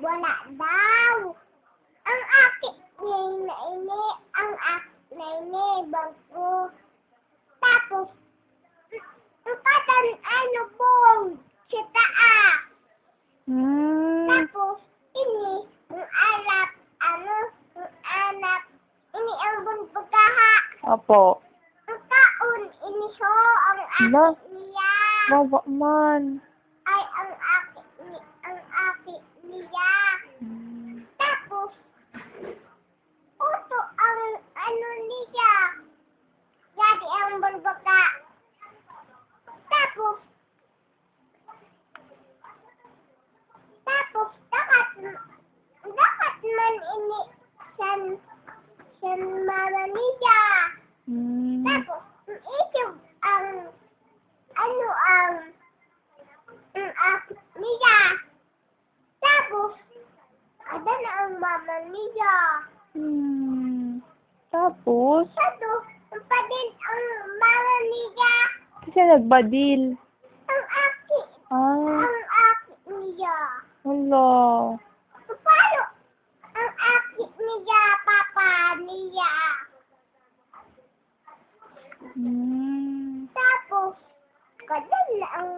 wala daw. Ang akin ini, bangko. Tapos, ang katan ano bong, sa taas. Tapos, ini, ang alap, ini ang bong pagkaha. Opo. Ang kaon, ini so, ang Ba? akin niya. Bawa man. Ay, ang akin niya. Tapos, uto ang ano niya. Jadi ang balbaka. Tapos, dapat man ini san mama niya. Tapos, ito ang akin niya. Tapos, ada na ang mama niya. Tapos, Tapos, pa din ang mama niya. kasi nagbadil. Ang akin. Ah, Ang akin niya. wala. Paano ang akin niya, papa niya? Tapos, kadal na ang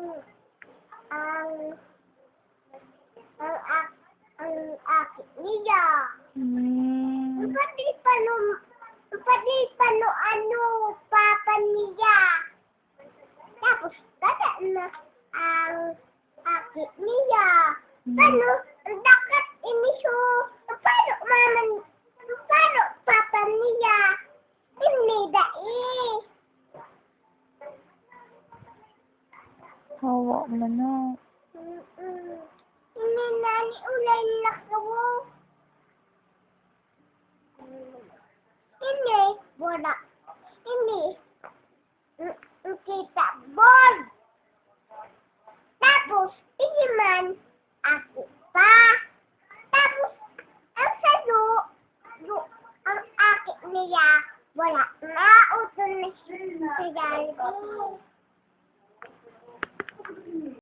akin niya. Pwede pa ano, papa niya. Tapos, kada na ang akin niya. Paano, ang dakat iniso. Paano papa niya? Hindi dai. Hawa man na. Ini nani ulay nakawo. Ini, wala. Ini, kita bon. Tapos, ini man, ako pa. Tapos, ang sado, ang akin niya, wala na. Uto na siya.